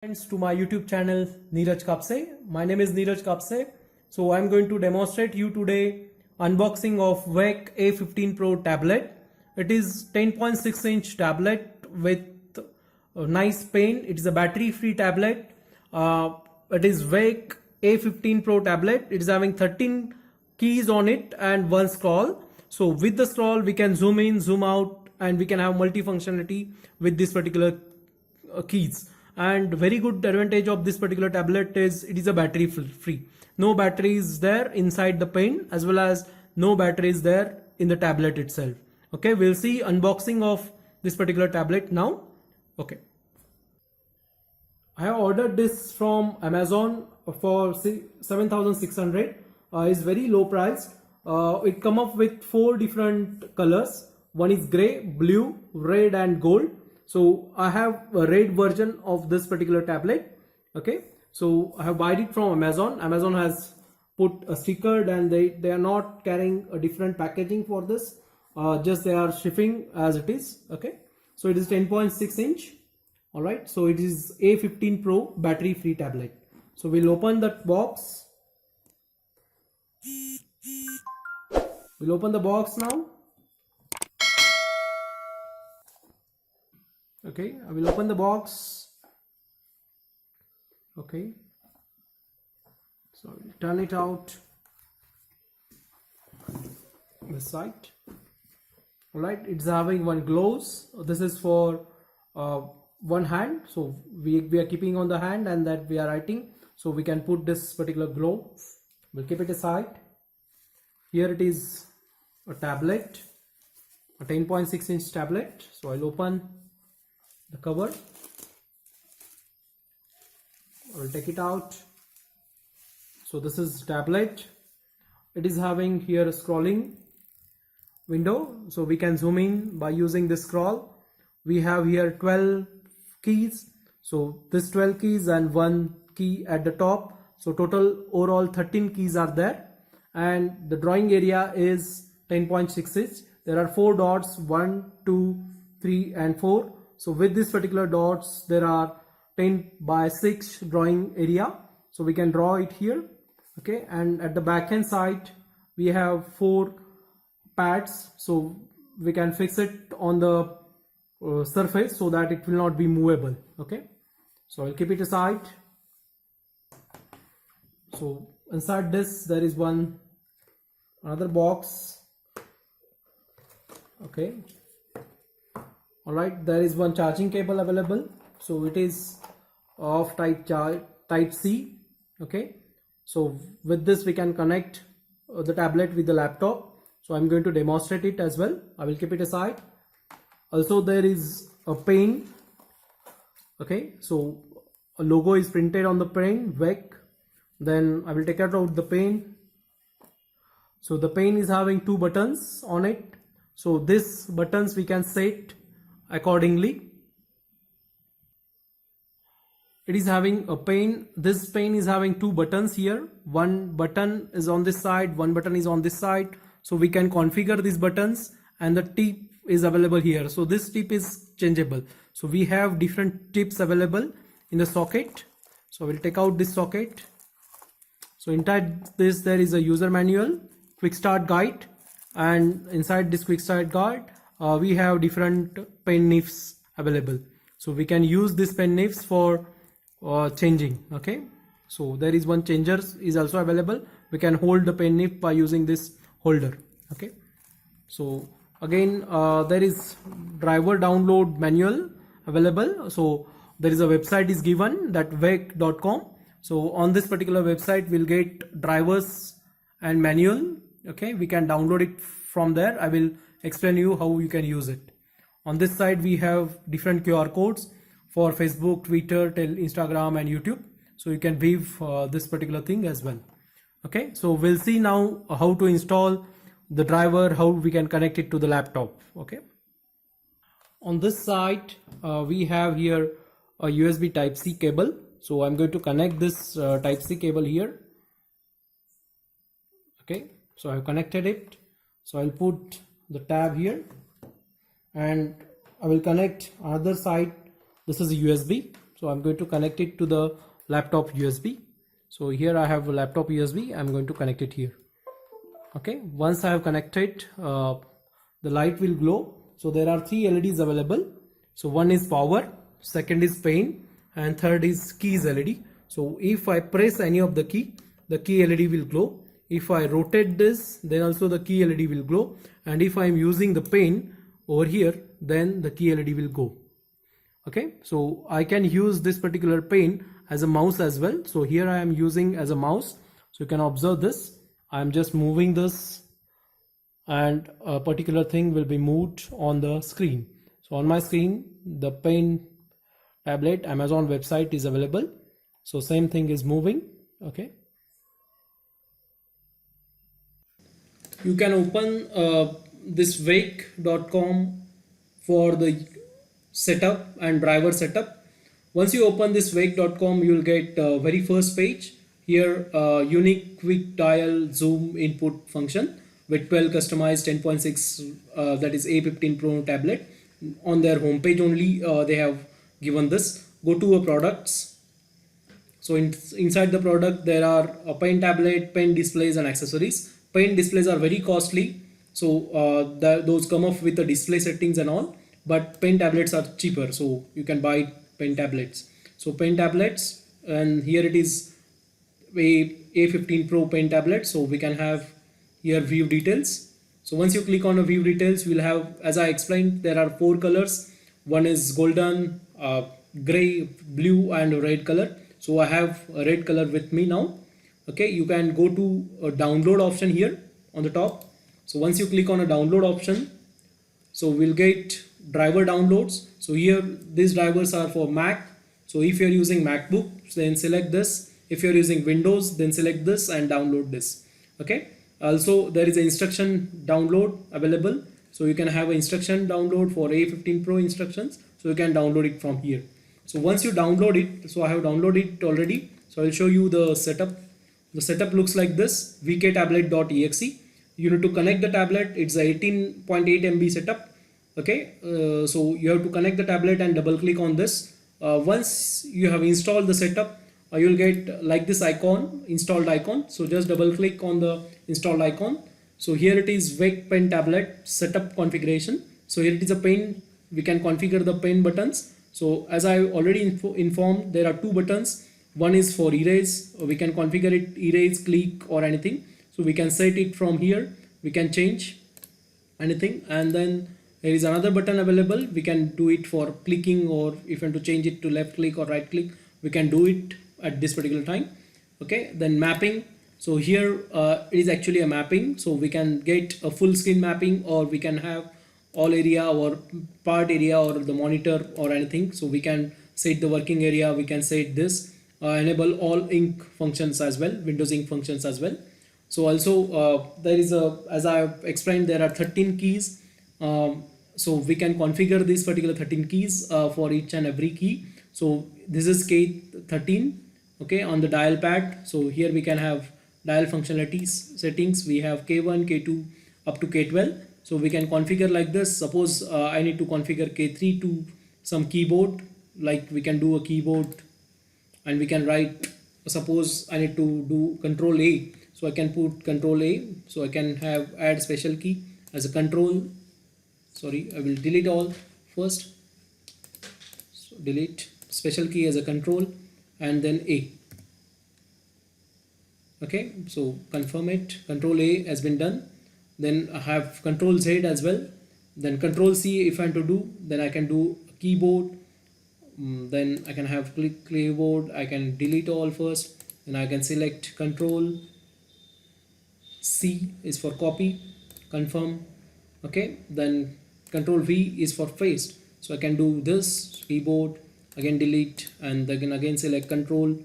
Friends, to my YouTube channel Niraj Kapase. My name is Niraj Kapase. So I'm going to demonstrate you today unboxing of VEIKK A15 Pro tablet. It is 10.6 inch tablet with a nice pen. It is a battery free tablet. It is VEIKK A15 Pro tablet. It is having 13 keys on it and one scroll. So with the scroll we can zoom in, zoom out, and we can have multi-functionality with this particular keys. And very good advantage of this particular tablet is it is a battery free. No battery is there inside the pen, as well as no battery is there in the tablet itself. Okay, we'll see unboxing of this particular tablet now. Okay, I have ordered this from Amazon for 7,600. It's very low priced. It come up with 4 different colors. One is gray, blue, red and gold. So I have a red version of this particular tablet. Okay, so I have bought it from Amazon. Amazon has put a sticker, and they are not carrying a different packaging for this. Just they are shipping as it is. Okay, so it is 10.6 inch. All right, so it is A15 Pro battery free tablet. So we'll open that box. We'll open the box now. Okay, I will open the box. Okay, so I'll turn it out this side. All right, it's having one gloves. This is for one hand, so we are keeping on the hand, and that we are writing, so we can put this particular glove. We'll keep it aside. Here it is a tablet, a 10.6 inch tablet. So I'll open the cover. I will take it out. So this is tablet. It is having here a scrolling window, so we can zoom in by using this scroll. We have here 12 keys, so this 12 keys and one key at the top, so total overall 13 keys are there. And the drawing area is 10.6 inch. There are 4 dots, 1, 2, 3 and 4. So with this particular dots, there are 10 by 6 drawing area, so we can draw it here. Okay, and at the back hand side we have 4 pads, so we can fix it on the surface so that it will not be movable. Okay, so I'll keep it aside. So inside this there is another box. Okay, all right, there is one charging cable available, so it is of type C. Okay, so with this we can connect the tablet with the laptop. So I'm going to demonstrate it as well. I will keep it aside. Also there is a pen. Okay, so a logo is printed on the pen, VEIKK. Then I will take out the pen. So the pen is having 2 buttons on it, so these buttons we can set accordingly. It is having a pen. This pen is having 2 buttons here. One button is on this side, one button is on this side, so we can configure these buttons, and the tip is available here. So this tip is changeable, so we have different tips available in the socket. So we'll take out this socket. So inside this there is a user manual, quick start guide, and inside this quick start guide we have different pen nibs available, so we can use this pen nibs for changing. Okay, so there is one changer is also available. We can hold the pen nib by using this holder. Okay, so again there is driver download manual available. So there is a website is given, that veikk.com. so on this particular website we'll get drivers and manual. Okay, we can download it from there. I will explain you how you can use it. On this side we have different QR codes for Facebook, Twitter, Instagram and YouTube, so you can view this particular thing as well. Okay, so we'll see now how to install the driver, how we can connect it to the laptop. Okay, on this side we have here a USB type C cable. So I'm going to connect this type C cable here. Okay, so I've connected it. So I'll put the tab here, and I will connect another side. This is a USB. So I'm going to connect it to the laptop USB. So here I have a laptop USB. I'm going to connect it here. Okay, once I have connected, the light will glow. So there are three LEDs available. So one is power, second is pain, and third is keys LED. So if I press any of the key LED will glow. If I rotate this, then also the key LED will glow. And if I am using the pain over here, then the key LED will go. Okay, so I can use this particular pane as a mouse as well. So here I am using as a mouse. So you can observe this. I am just moving this and a particular thing will be moved on the screen. So on my screen, the pen tablet Amazon website is available. So same thing is moving. Okay. You can open this VEIKK.com for the setup and driver setup. Once you open this VEIKK.com, you will get very first page. Here unique quick dial zoom input function with 12 customized 10.6 that is A15 Pro tablet. On their homepage only they have given this. Go to a products. So inside the product there are a pen tablet, pen displays and accessories. Pen displays are very costly, so those come off with the display settings and all, but pen tablets are cheaper, so you can buy pen tablets. So pen tablets, and here it is A15 Pro pen tablet. So we can have here view details. So once you click on a view details, we'll have, as I explained, there are 4 colors. One is golden, gray, blue and red color. So I have a red color with me now. Okay, you can go to a download option here on the top. So once you click on a download option, so we'll get driver downloads. So here these drivers are for Mac. So if you're using MacBook, then select this. If you're using Windows, then select this and download this. Okay, also there is an instruction download available. So you can have an instruction download for A15 Pro instructions. So you can download it from here. So once you download it, so I have downloaded it already. So I'll show you the setup. The setup looks like this: VKTablet.exe. You need to connect the tablet. It's a 18.8 MB setup. Okay, so you have to connect the tablet and double click on this. Once you have installed the setup, you'll get like this icon, installed icon. So just double click on the installed icon. So here it is VEIKK pen tablet setup configuration. So here it is a pen. We can configure the pen buttons. So as I already informed, there are 2 buttons. One is for erase. We can configure it erase, click or anything. So we can set it from here. We can change anything, and then there is another button available. We can do it for clicking, or if you want to change it to left click or right click, we can do it at this particular time. Okay, then mapping. So here it is actually a mapping. So we can get a full screen mapping, or we can have all area or part area or the monitor or anything. So we can set the working area. We can set this. Enable all ink functions as well, Windows ink functions as well. So also there is a, as I have explained, there are 13 keys. So we can configure these particular 13 keys for each and every key. So this is K13, okay, on the dial pad. So here we can have dial functionalities settings. We have K1, K2 up to K12. So we can configure like this. Suppose I need to configure K3 to some keyboard, like we can do a keyboard. And we can write, suppose I need to do Control A, so I can put Control A. So I can have add special key as a control. Sorry, I will delete all first. So delete special key as a control and then A. Okay, so confirm it. Control A has been done. Then I have Control Z as well. Then Control C if I want to do, then I can do keyboard. Then I can have clipboard. I can delete all first, then I can select Control C is for copy, confirm. Okay, then Control V is for paste. So I can do this, keyboard, again delete, and then again select Control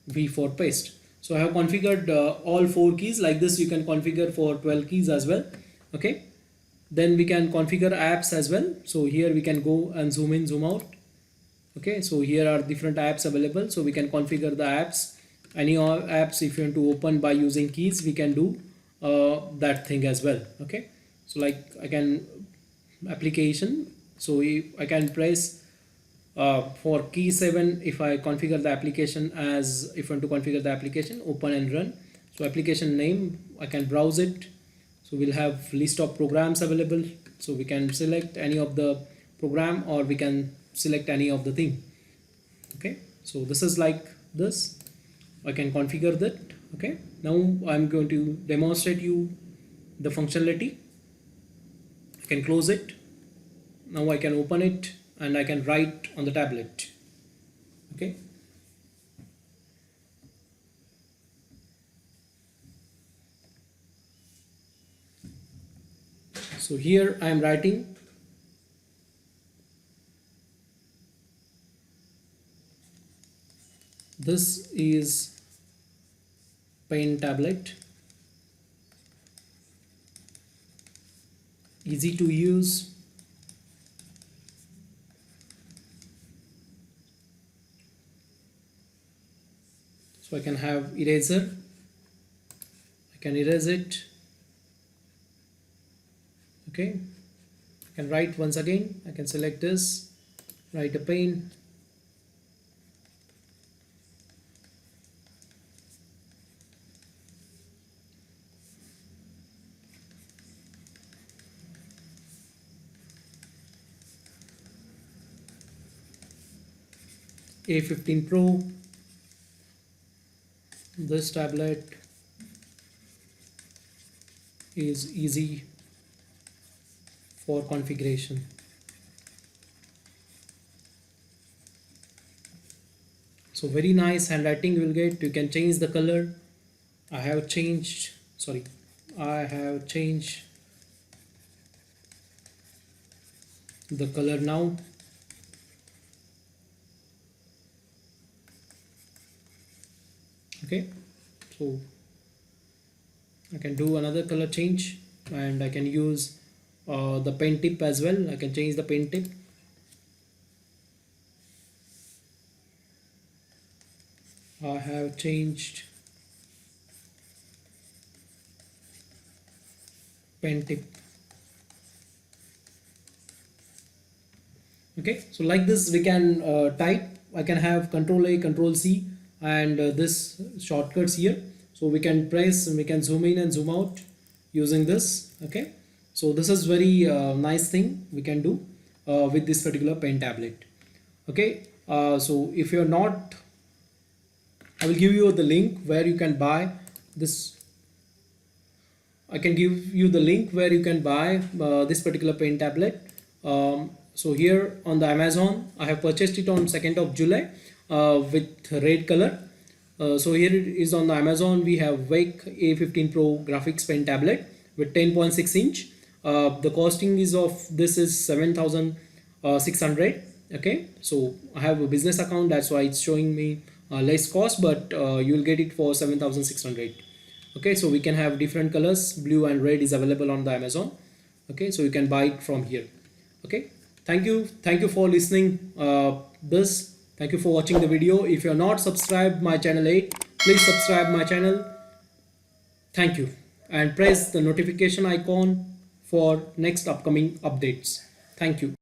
V for paste. So I have configured all 4 keys. Like this you can configure for 12 keys as well. Okay, then we can configure apps as well. So here we can go and zoom in, zoom out. Okay, so here are different apps available. So we can configure the apps. Any apps if you want to open by using keys, we can do that thing as well. Okay, so like I can application. So if I can press For key 7, if I configure the application as, if I want to configure the application, open and run. So application name, I can browse it. So we'll have list of programs available. So we can select any of the program, or we can select any of the thing. Okay, so this is like this. I can configure that. Okay, now I'm going to demonstrate you the functionality. I can close it. Now I can open it and I can write on the tablet. Okay, so here I am writing. This is pen tablet, easy to use. So I can have eraser, I can erase it. Okay, I can write once again. I can select this, write a pen. A15 Pro. This tablet is easy for configuration. So very nice handwriting you will get. You can change the color. I have changed the color now. Okay, so I can do another color change, and I can use the pen tip as well. I can change the pen tip. I have changed pen tip. Okay, so like this we can type. I can have Control A, Control C, and this shortcuts here. So we can press and we can zoom in and zoom out using this. Okay, so this is very nice thing we can do with this particular pen tablet. Okay, so if you're not, I will give you the link where you can buy this. I can give you the link where you can buy this particular pen tablet. So here on the Amazon, I have purchased it on 2nd of July with red color. So here it is on the Amazon. We have VEIKK A15 Pro graphics pen tablet with 10.6 inch. The costing is of this is 7,600. Okay, so I have a business account, that's why it's showing me less cost, but you will get it for 7,600. Okay, so we can have different colors. Blue and red is available on the Amazon. Okay, so you can buy it from here. Okay, thank you for listening this. Thank you for watching the video. If you are not subscribed my channel yet, please subscribe my channel. Thank you, and press the notification icon for next upcoming updates. Thank you.